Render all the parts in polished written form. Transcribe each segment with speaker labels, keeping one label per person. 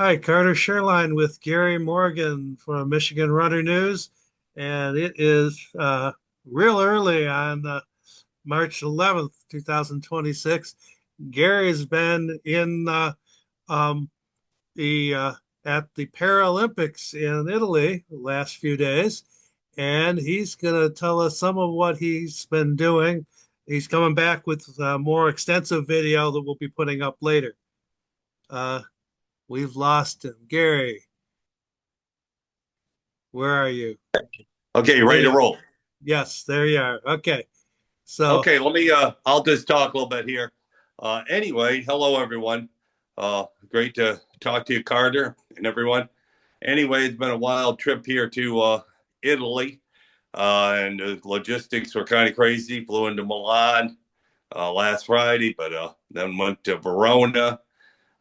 Speaker 1: Hi, Carter Sherline with Gary Morgan from Michigan Runner News, and it is real early on March 11th, 2026. Gary's been in um, the at the Paralympics in Italy the last few days, and he's going to tell us some of what he's been doing. He's coming back with more extensive video that we'll be putting up later. Uh, we've lost him. Gary, where are you?
Speaker 2: Okay,
Speaker 1: There
Speaker 2: ready
Speaker 1: you
Speaker 2: to
Speaker 1: are.
Speaker 2: roll.
Speaker 1: Yes, there you are. Okay. So,
Speaker 2: Okay, I'll just talk a little bit here. Anyway, hello everyone. Great to talk to you, Carter, and everyone. Anyway, it's been a wild trip here to Italy, and the logistics were kind of crazy. Flew into Milan last Friday, but then went to Verona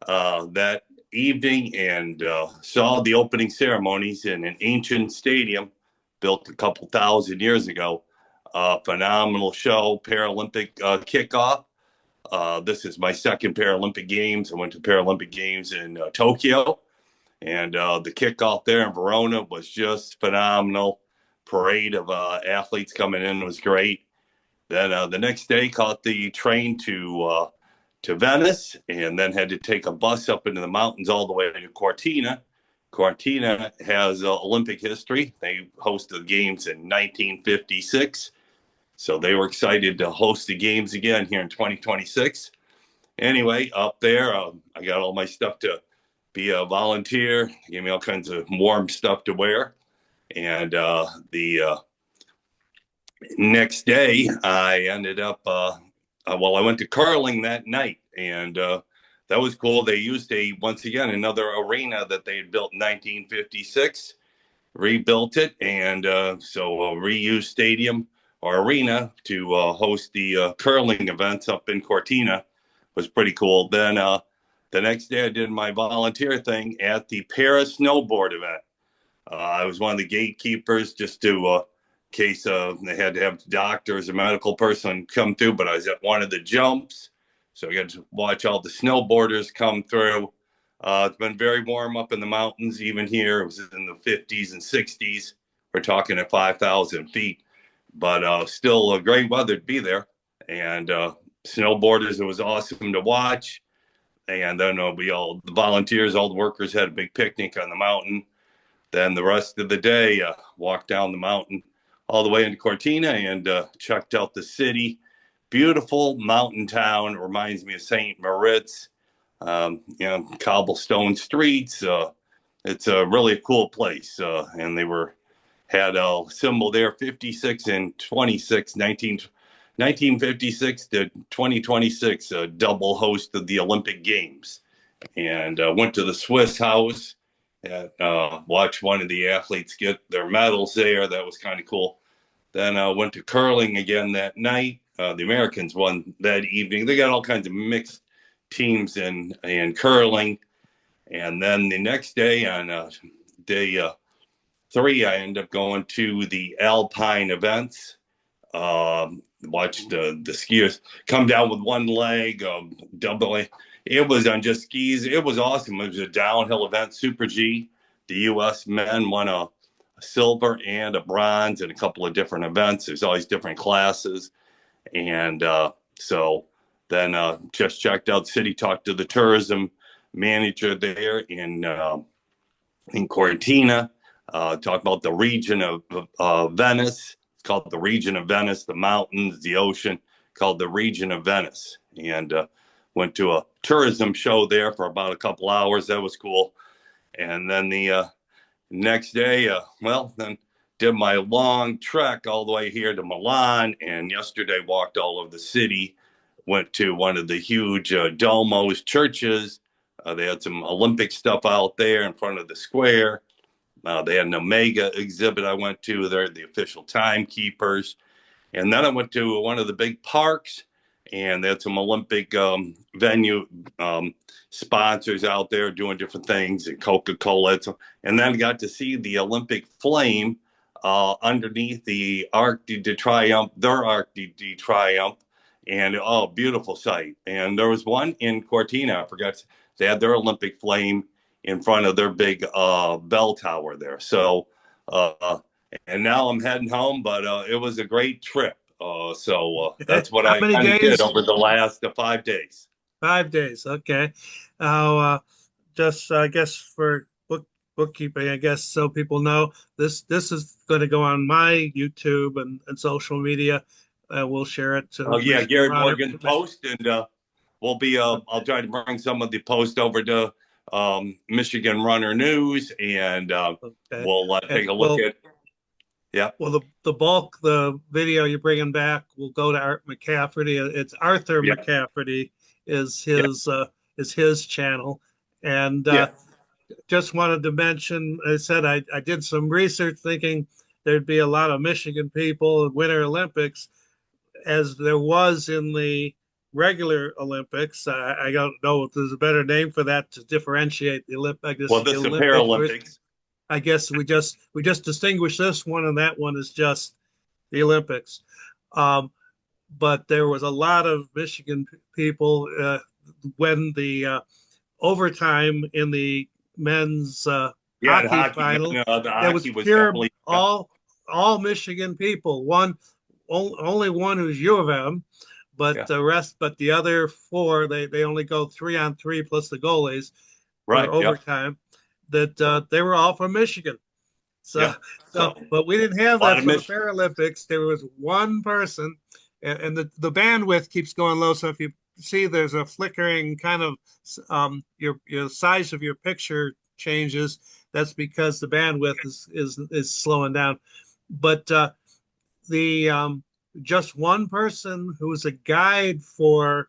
Speaker 2: that evening and saw the opening ceremonies in an ancient stadium built a couple thousand years ago. Phenomenal show, Paralympic kickoff. This is my second Paralympic Games. I went to Paralympic Games in Tokyo, and the kickoff there in Verona was just phenomenal. Parade of athletes coming in was great. Then the next day, caught the train to Venice, and then had to take a bus up into the mountains all the way to Cortina. Cortina has Olympic history. They hosted the games in 1956, so they were excited to host the games again here in 2026. Anyway, up there, I got all my stuff to be a volunteer. They gave me all kinds of warm stuff to wear, and the next day, I ended up, I went to curling that night, and that was cool. They used once again, another arena that they had built in 1956, rebuilt it, and so a reused stadium or arena to host the curling events up in Cortina was pretty cool. Then the next day, I did my volunteer thing at the Paris snowboard event. I was one of the gatekeepers just to case they had to have doctors or medical person come through, but I was at one of the jumps, so I got to watch all the snowboarders come through. It's been very warm up in the mountains, even here. It was in the 50s and 60s. We're talking at 5,000 feet, but still great weather to be there. And snowboarders, it was awesome to watch. And then the volunteers, all the workers had a big picnic on the mountain. Then the rest of the day, walked down the mountain all the way into Cortina and checked out the city. Beautiful mountain town. It reminds me of St. Moritz. Cobblestone streets. It's a really cool place. And they had a symbol there, 56 and 26, 1956 to 2026, a double host of the Olympic Games. And went to the Swiss house and watched one of the athletes get their medals there. That was kind of cool. Then I went to curling again that night. The Americans won that evening. They got all kinds of mixed teams in curling. And then the next day, on day three, I ended up going to the Alpine events. Watched the skiers come down with one leg, doubling. It was on just skis. It was awesome. It was a downhill event, Super G. The U.S. men won a silver and a bronze in a couple of different events. There's always different classes. And so then just checked out the city, talked to the tourism manager there in Cortina, talked about the region of Venice. It's called the region of Venice, the mountains, the ocean, called the region of Venice. And went to a tourism show there for about a couple hours. That was cool. And then the next day, then did my long trek all the way here to Milan. And yesterday walked all over the city, went to one of the huge Duomo's churches. They had some Olympic stuff out there in front of the square. They had an Omega exhibit I went to. They're the official timekeepers. And then I went to one of the big parks, and they had some Olympic venue sponsors out there doing different things, and Coca-Cola. And then I got to see the Olympic flame underneath the Arc de Triomphe, their Arc de Triomphe. And beautiful sight. And there was one in Cortina. I forgot, they had their Olympic flame in front of their big bell tower there. So, and now I'm heading home, but it was a great trip. So that's what
Speaker 1: How
Speaker 2: I
Speaker 1: many
Speaker 2: kind of did
Speaker 1: days?
Speaker 2: over the last 5 days.
Speaker 1: 5 days. Okay. Now, just I guess for bookkeeping, I guess so people know this is going to go on my YouTube and social media. We'll share it
Speaker 2: Oh
Speaker 1: to
Speaker 2: yeah,
Speaker 1: Michigan
Speaker 2: Gary
Speaker 1: Runner.
Speaker 2: Morgan post, and we'll be. I'll
Speaker 1: Okay.
Speaker 2: try to bring some of the post over to Michigan Runner News, and
Speaker 1: Okay.
Speaker 2: we'll
Speaker 1: And
Speaker 2: take a look at. Yeah,
Speaker 1: the bulk, the video you're bringing back will go to Art McCafferty. It's Arthur
Speaker 2: yeah,
Speaker 1: McCafferty is
Speaker 2: yeah,
Speaker 1: his channel, and
Speaker 2: yeah.
Speaker 1: just wanted to mention. I said I did some research thinking there'd be a lot of Michigan people at Winter Olympics, as there was in the regular Olympics. I don't know if there's a better name for that to differentiate the Olympic. I guess
Speaker 2: Well,
Speaker 1: the
Speaker 2: this is the
Speaker 1: Olympic versus.
Speaker 2: Paralympics.
Speaker 1: I guess we just distinguish this one, and that one is just the Olympics. Um, but there was a lot of Michigan people when the overtime in the men's
Speaker 2: Yeah, the
Speaker 1: hockey
Speaker 2: hockey.
Speaker 1: final.
Speaker 2: The
Speaker 1: It was
Speaker 2: hockey was
Speaker 1: pure
Speaker 2: definitely. Yep,
Speaker 1: all Michigan people. Only one who's U of M, but
Speaker 2: yeah,
Speaker 1: the rest, but the other four, they only go 3-on-3 plus the goalies for
Speaker 2: right. Yep,
Speaker 1: overtime. That they were all from Michigan. So,
Speaker 2: yep.
Speaker 1: so,
Speaker 2: So
Speaker 1: but we didn't have
Speaker 2: a lot
Speaker 1: that
Speaker 2: of
Speaker 1: for the
Speaker 2: Michigan.
Speaker 1: Paralympics. There was one person, and the bandwidth keeps going low. So if you see there's a flickering kind of your size of your picture changes, that's because the bandwidth is slowing down. But the just one person who was a guide for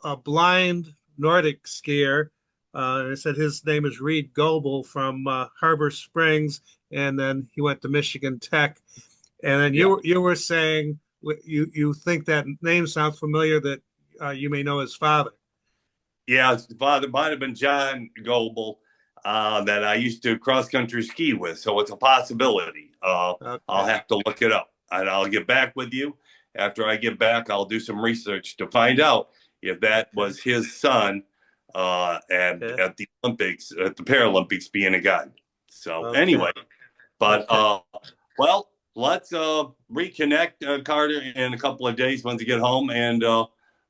Speaker 1: a blind Nordic skier. I said his name is Reed Goebel from Harbor Springs, and then he went to Michigan Tech. And then
Speaker 2: Yeah,
Speaker 1: you were saying you think that name sounds familiar, that you may know his father.
Speaker 2: yeah. His father might have been John Goebel, that I used to cross country ski with. So it's a possibility. I'll
Speaker 1: Okay.
Speaker 2: have to look it up, and I'll get back with you. After I get back, I'll do some research to find out if that
Speaker 1: Okay.
Speaker 2: was his son
Speaker 1: Okay.
Speaker 2: at the Olympics, at the Paralympics, being a guide. So
Speaker 1: Okay.
Speaker 2: anyway, but
Speaker 1: Okay.
Speaker 2: well, let's reconnect, Carter, in a couple of days once you get home, and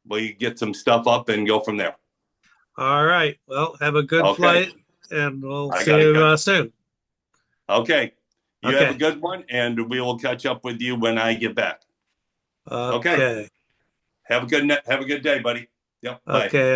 Speaker 2: we get some stuff up and go from there.
Speaker 1: All right. Well, have a good
Speaker 2: Okay,
Speaker 1: flight, and we'll
Speaker 2: I
Speaker 1: see
Speaker 2: got to
Speaker 1: you
Speaker 2: catch.
Speaker 1: soon.
Speaker 2: Okay, you have a
Speaker 1: Okay.
Speaker 2: good one, and we will catch up with you when I get back. Okay,
Speaker 1: Okay.
Speaker 2: have a good day, buddy. Yep, bye.
Speaker 1: Okay.